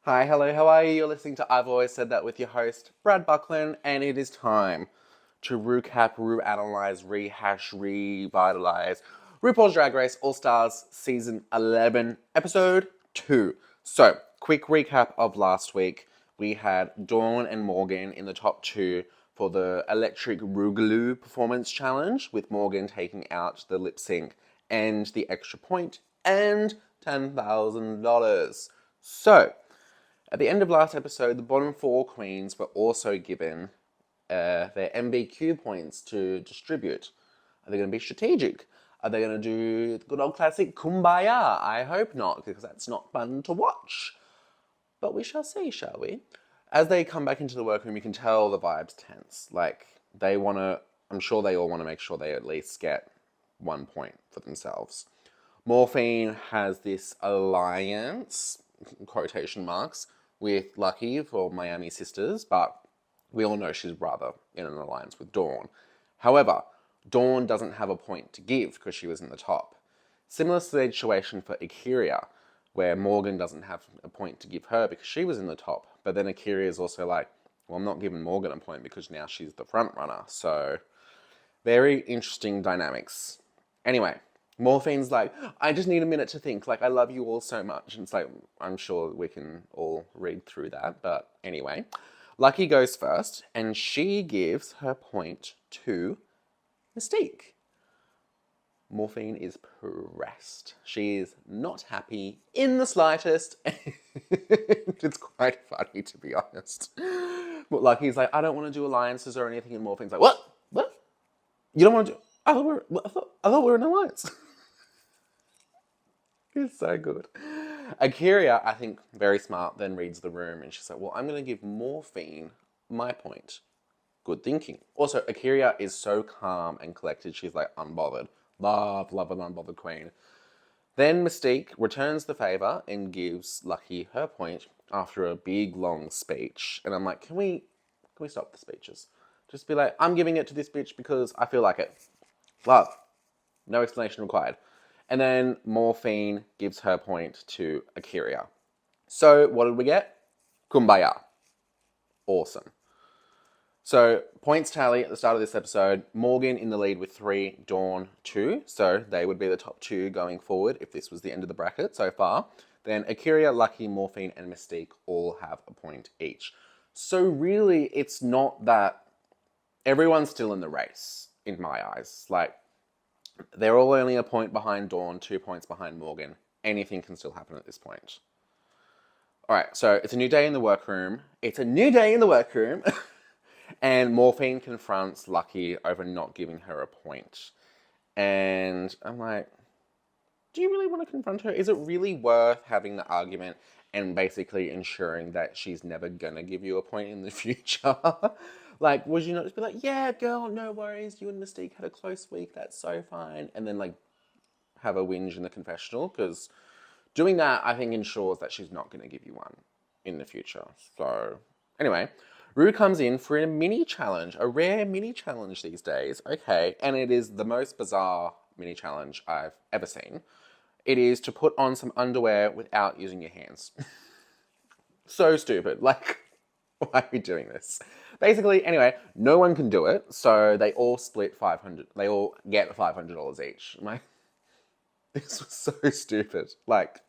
Hi, hello, how are you? You're listening to I've Always Said That with your host, Brad Buckland, and it is time to recap, reanalyze, rehash, revitalize RuPaul's Drag Race All Stars Season 11, Episode 2. So, quick recap of last week. We had Dawn and Morgan in the top two for the Electric Rougaloo Performance Challenge, with Morgan taking out the lip sync and the extra point and $10,000. So, at the end of last episode, the bottom four queens were also given their MVQ points to distribute. Are they going to be strategic? Are they going to do the good old classic Kumbaya? I hope not, because that's not fun to watch. But we shall see, shall we? As they come back into the workroom, you can tell the vibe's tense. Like, they want to, I'm sure they all want to make sure they at least get 1 point for themselves. Morphine has this alliance, quotation marks, with Lucky for Miami Sisters, but we all know she's rather in an alliance with Dawn. However, Dawn doesn't have a point to give because she was in the top. Similar situation for Akiria, where Morgan doesn't have a point to give her because she was in the top, but then Akiria is also like, well, I'm not giving Morgan a point because now she's the front runner. So, very interesting dynamics. Anyway, Morphine's like, I just need a minute to think. Like, I love you all so much. And it's like, I'm sure we can all read through that. But anyway, Lucky goes first, and she gives her point to Mystique. Morphine is pressed. She is not happy in the slightest. It's quite funny, to be honest. But Lucky's like, I don't want to do alliances or anything. And Morphine's like, what? What? You don't want to do... I thought we were in an alliance. It's so good. Akiria, I think, very smart, then reads the room and she's like, well, I'm going to give Morphine my point. Good thinking. Also, Akiria is so calm and collected. She's like, unbothered. Love an unbothered queen. Then Mystique returns the favor and gives Lucky her point after a big, long speech. And I'm like, can we stop the speeches? Just be like, I'm giving it to this bitch because I feel like it. Love. No explanation required. And then Morphine gives her point to Akiria. So what did we get? Kumbaya. Awesome. So points tally at the start of this episode. Morgan in the lead with 3, Dawn 2. So they would be the top 2 going forward if this was the end of the bracket so far. Then Akiria, Lucky, Morphine, and Mystique all have a point each. So really, it's not that everyone's still in the race, in my eyes. Like, they're all only a point behind Dawn, 2 points behind Morgan. Anything can still happen at this point. All right, so it's a new day in the workroom. And Morphine confronts Lucky over not giving her a point. And I'm like, do you really want to confront her? Is it really worth having the argument and basically ensuring that she's never going to give you a point in the future? Like, would you not just be like, yeah, girl, no worries. You and Mystique had a close week. That's so fine. And then, like, have a whinge in the confessional? Because doing that, I think, ensures that she's not going to give you one in the future. So, anyway, Rue comes in for a mini challenge, a rare mini challenge these days. Okay, and it is the most bizarre mini challenge I've ever seen. It is to put on some underwear without using your hands. So stupid. Like, why are we doing this? Basically, anyway, no one can do it, so they all split $500. They all get $500 each. I'm like, this was so stupid. Like,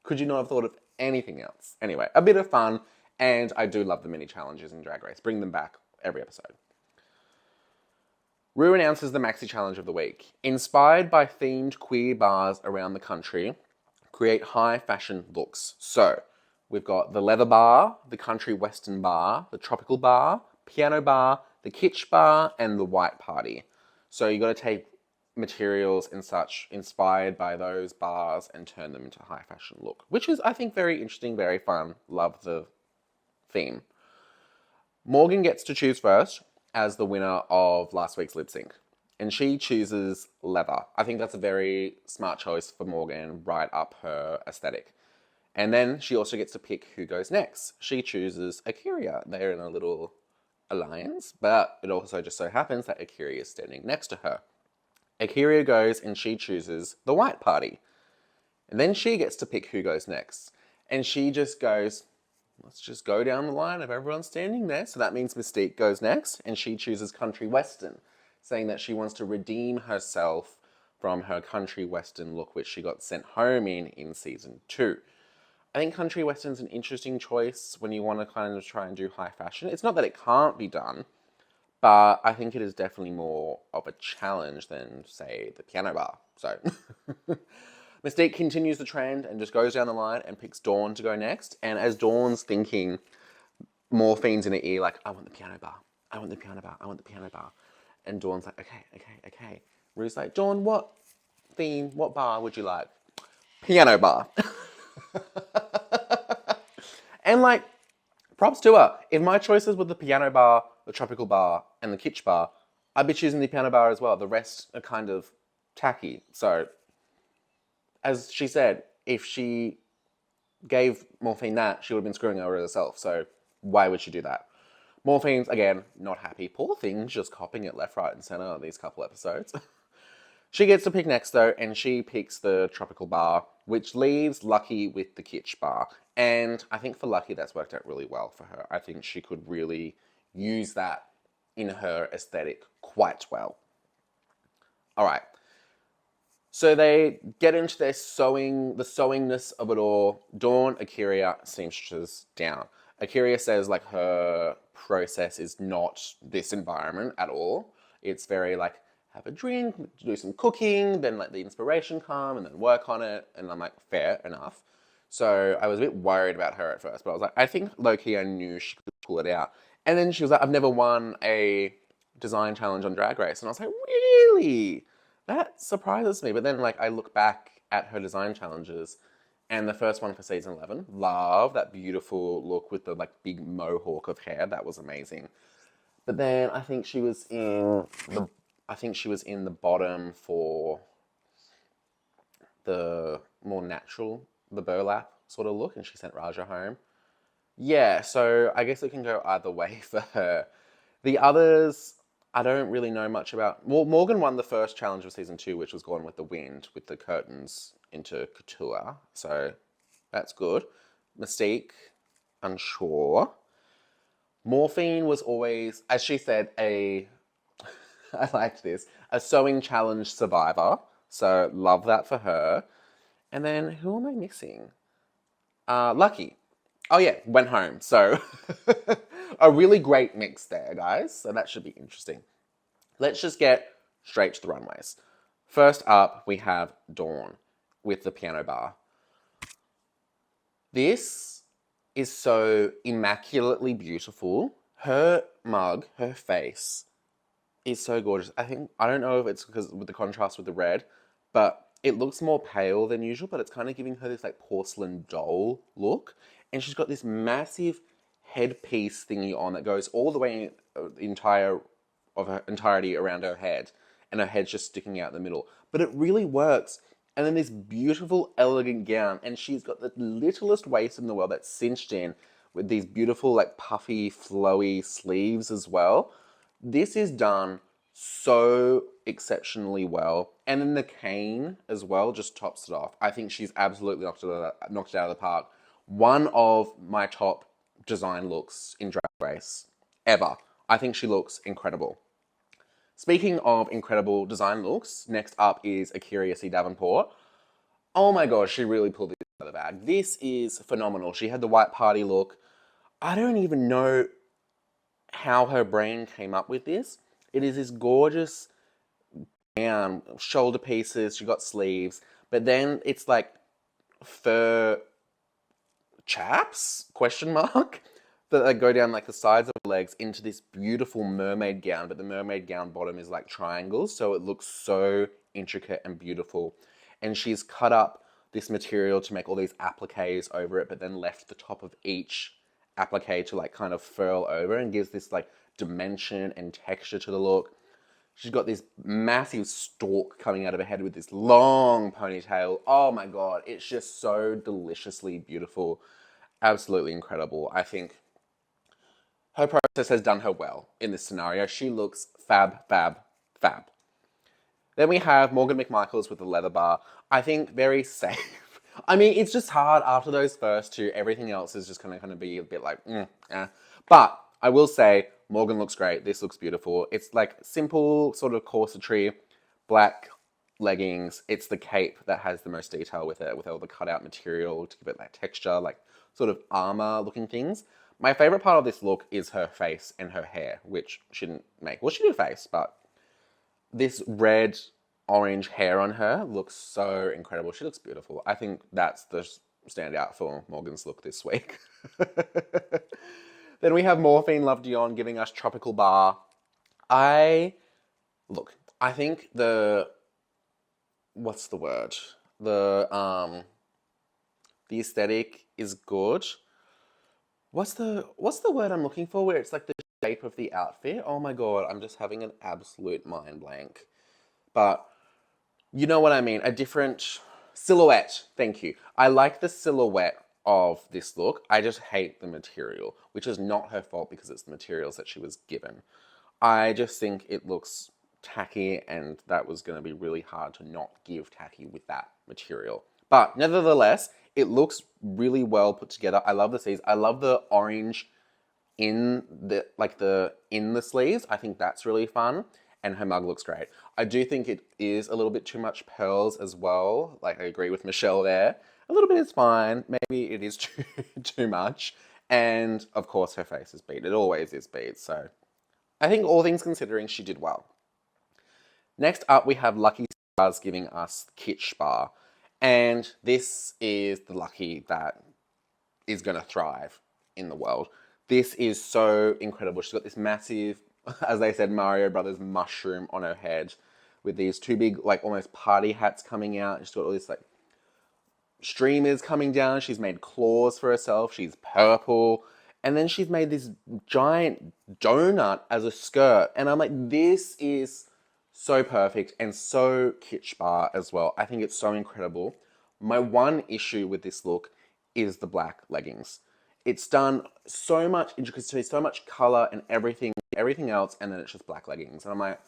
could you not have thought of anything else? Anyway, a bit of fun, and I do love the mini challenges in Drag Race. Bring them back every episode. Rue announces the Maxi Challenge of the week. Inspired by themed queer bars around the country, create high fashion looks. So, we've got the leather bar, the country western bar, the tropical bar, piano bar, the kitsch bar, and the white party. So you got to take materials and such inspired by those bars and turn them into high fashion look, which is, I think, very interesting, very fun. Love the theme. Morgan gets to choose first as the winner of last week's lip sync, and she chooses leather. I think that's a very smart choice for Morgan, right up her aesthetic. And then she also gets to pick who goes next. She chooses Akiria. They're in a little alliance, but it also just so happens that Akiria is standing next to her. Akiria goes and she chooses the white party. And then she gets to pick who goes next. And she just goes, let's just go down the line of everyone standing there. So that means Mystique goes next, and she chooses country western, saying that she wants to redeem herself from her country western look, which she got sent home in season 2. I think country western's an interesting choice when you want to kind of try and do high fashion. It's not that it can't be done, but I think it is definitely more of a challenge than, say, the piano bar. So Mystique continues the trend and just goes down the line and picks Dawn to go next. And as Dawn's thinking, Morphine's in her ear like, I want the piano bar. I want the piano bar. I want the piano bar. And Dawn's like, okay. Rue's like, Dawn, what bar would you like? Piano bar. And like, props to her. If my choices were the piano bar, the tropical bar, and the kitsch bar, I'd be choosing the piano bar as well. The rest are kind of tacky. So, as she said, if she gave Morphine that, she would have been screwing over herself. So, why would she do that? Morphine's, again, not happy. Poor thing's just copping it left, right, and center on these couple episodes. She gets to pick next, though, and she picks the tropical bar, which leaves Lucky with the kitsch bar. And I think for Lucky, that's worked out really well for her. I think she could really use that in her aesthetic quite well. All right. So they get into their sewing, the sewingness of it all. Dawn, Akira, seamstress down. Akira says like her process is not this environment at all. It's very like, have a drink, do some cooking, then let the inspiration come and then work on it. And I'm like, fair enough. So I was a bit worried about her at first, but I was like, I think low-key I knew she could pull it out. And then she was like, I've never won a design challenge on Drag Race. And I was like, really? That surprises me. But then like I look back at her design challenges, and the first one for season 11, love that beautiful look with the like big mohawk of hair. That was amazing. But then I think she was in the bottom for the more natural, the burlap sort of look, and she sent Raja home. Yeah, so I guess it can go either way for her. The others, I don't really know much about. Well, Morgan won the first challenge of season 2, which was Gone with the Wind, with the curtains into couture. So that's good. Mystique, unsure. Morphine was always, as she said, I liked this, a sewing challenge survivor. So love that for her. And then who am I missing? Lucky. Oh yeah, went home. So a really great mix there, guys. So that should be interesting. Let's just get straight to the runways. First up, we have Dawn with the piano bar. This is so immaculately beautiful. Her mug, her face is so gorgeous. I don't know if it's because with the contrast with the red, but it looks more pale than usual, but it's kind of giving her this like porcelain doll look. And she's got this massive headpiece thingy on that goes all the way entirety around her head, and her head's just sticking out in the middle. But it really works. And then this beautiful, elegant gown, and she's got the littlest waist in the world that's cinched in with these beautiful, like puffy, flowy sleeves as well. This is done so exceptionally well. And then the cane as well just tops it off. I think she's absolutely knocked it out of the park. One of my top design looks in Drag Race ever. I think she looks incredible. Speaking of incredible design looks, next up is Akira C. Davenport. Oh my gosh, she really pulled this out of the bag. This is phenomenal. She had the white party look. I don't even know how her brain came up with this. It is this gorgeous gown, shoulder pieces, she got sleeves, but then it's like fur chaps, question mark, that like go down like the sides of her legs into this beautiful mermaid gown, but the mermaid gown bottom is like triangles, so it looks so intricate and beautiful. And she's cut up this material to make all these appliques over it, but then left the top of each applique to like kind of furl over and gives this like dimension and texture to the look. She's got this massive stalk coming out of her head with this long ponytail. Oh my god, it's just so deliciously beautiful. Absolutely incredible. I think her process has done her well in this scenario. She looks fab, fab, fab. Then we have Morgan McMichaels with the leather bar. I think very safe. I mean, it's just hard after those first two. Everything else is just gonna be a bit like, But I will say, Morgan looks great. This looks beautiful. It's like simple sort of corsetry, black leggings. It's the cape that has the most detail with it, with all the cutout material to give it that texture, like sort of armor looking things. My favorite part of this look is her face and her hair, which she didn't make. Well, she did a face, but this red orange hair on her looks so incredible. She looks beautiful. I think that's the standout for Morgan's look this week. Then we have Morphine Love Dion giving us Tropical Bar. I think what's the word? The aesthetic is good. What's the word I'm looking for where it's like the shape of the outfit? Oh my god, I'm just having an absolute mind blank. But you know what I mean, a different silhouette. Thank you. I like the silhouette of this look. I just hate the material, which is not her fault because it's the materials that she was given. I just think it looks tacky, and that was going to be really hard to not give tacky with that material. But nevertheless, it looks really well put together. I love the sleeves. I love the orange in the sleeves. I think that's really fun. And her mug looks great. I do think it is a little bit too much pearls as well. Like, I agree with Michelle there. A little bit is fine. Maybe it is too much. And of course, her face is beat. It always is beat. So I think all things considering, she did well. Next up, we have Lucky Stars giving us Kitsch Bar. And this is the Lucky that is going to thrive in the world. This is so incredible. She's got this massive, as they said, Mario Brothers mushroom on her head with these two big, like, almost party hats coming out. She's got all this, like, streamers coming down. She's made claws for herself. She's purple. And then she's made this giant donut as a skirt. And I'm like, this is so perfect and so kitsch bar as well. I think it's so incredible. My one issue with this look is the black leggings. It's done so much intricacy, so much color and everything else, and then it's just black leggings. And I'm like,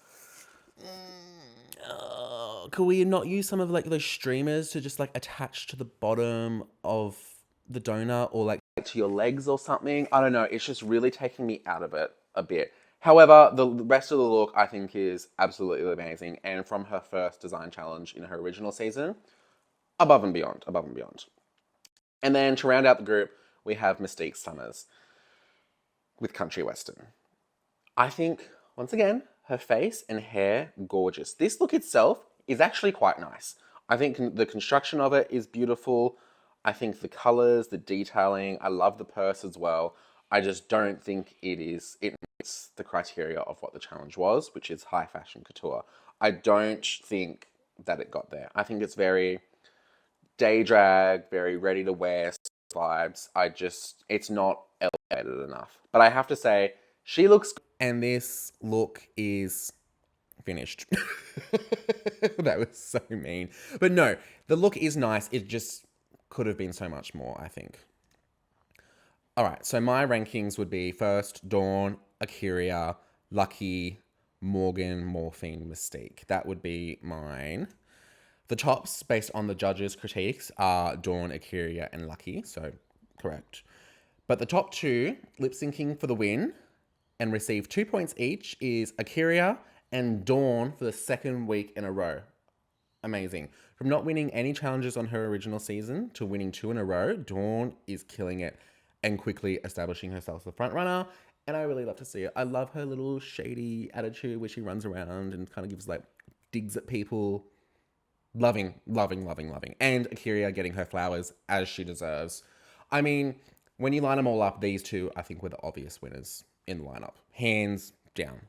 could we not use some of like those streamers to just like attach to the bottom of the donut or like to your legs or something? I don't know. It's just really taking me out of it a bit. However, the rest of the look I think is absolutely amazing. And from her first design challenge in her original season, above and beyond. And then to round out the group, we have Mystique Summers with Country Western. I think, once again, her face and hair, gorgeous. This look itself is actually quite nice. I think the construction of it is beautiful. I think the colors, the detailing, I love the purse as well. I just don't think it meets the criteria of what the challenge was, which is high fashion couture. I don't think that it got there. I think it's very day drag, very ready to wear vibes. It's not elevated enough. But I have to say, she looks good, and this look is finished. That was so mean. But no, the look is nice. It just could have been so much more, I think. All right, so my rankings would be first, Dawn, Akira, Lucky, Morgan, Morphine, Mystique. That would be mine. The tops, based on the judges' critiques, are Dawn, Akira, and Lucky, so correct. But the top two, lip-syncing for the win and receive 2 points each, is Akira and Dawn for the second week in a row. Amazing. From not winning any challenges on her original season to winning 2 in a row, Dawn is killing it and quickly establishing herself as the front runner. And I really love to see it. I love her little shady attitude where she runs around and kind of gives like digs at people. Loving. And Akira getting her flowers as she deserves. I mean, when you line them all up, these two, I think, were the obvious winners in the lineup. Hands down.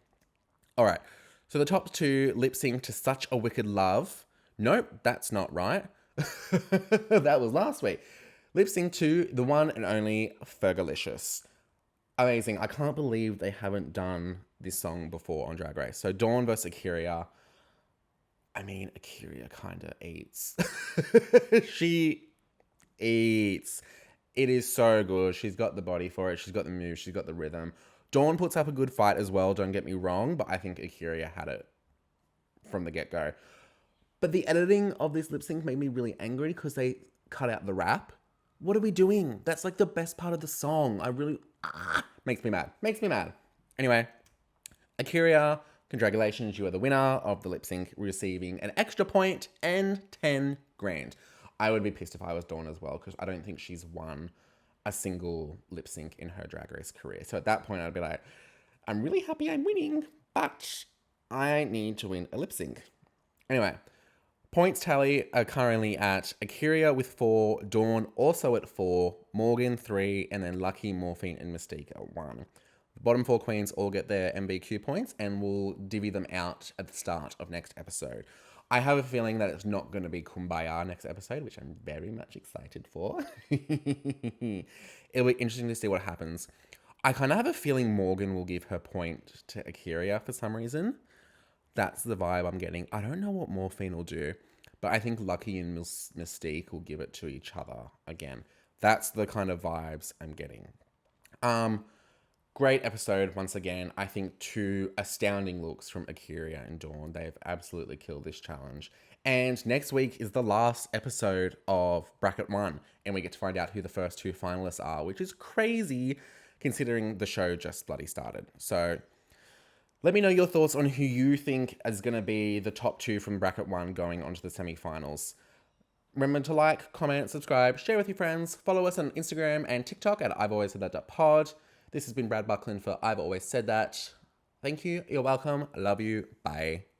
All right. So the top two, lip sync to Such a Wicked Love. Nope, that's not right. That was last week. Lip sync to the one and only Fergalicious. Amazing. I can't believe they haven't done this song before on Drag Race. So Dawn versus Akira. I mean, Akira kind of eats. She eats. It is so good. She's got the body for it. She's got the moves. She's got the rhythm. Dawn puts up a good fight as well, don't get me wrong, but I think Akira had it from the get-go. But the editing of this lip sync made me really angry because they cut out the rap. What are we doing? That's like the best part of the song. I really makes me mad. Makes me mad. Anyway, Akira, congratulations, you are the winner of the lip sync, receiving an extra point and 10 grand. I would be pissed if I was Dawn as well, because I don't think she's won a single lip sync in her Drag Race career. So at that point, I'd be like, I'm really happy I'm winning, but I need to win a lip sync. Anyway, points tally are currently at Akira with 4, Dawn also at 4, Morgan 3, and then Lucky, Morphine, and Mystique at 1. The bottom 4 queens all get their MVQ points, and we'll divvy them out at the start of next episode. I have a feeling that it's not going to be Kumbaya next episode, which I'm very much excited for. It'll be interesting to see what happens. I kind of have a feeling Morgan will give her point to Akira for some reason. That's the vibe I'm getting. I don't know what Morphine will do, but I think Lucky and Mystique will give it to each other again. That's the kind of vibes I'm getting. Great episode once again. I think 2 astounding looks from Akira and Dawn. They've absolutely killed this challenge. And next week is the last episode of Bracket 1, and we get to find out who the first 2 finalists are, which is crazy considering the show just bloody started. So let me know your thoughts on who you think is going to be the top 2 from Bracket 1 going on to the semi-finals. Remember to like, comment, subscribe, share with your friends, follow us on Instagram and TikTok at I've Always Said That.pod. This has been Brad Buckland for I've Always Said That. Thank you. You're welcome. I love you. Bye.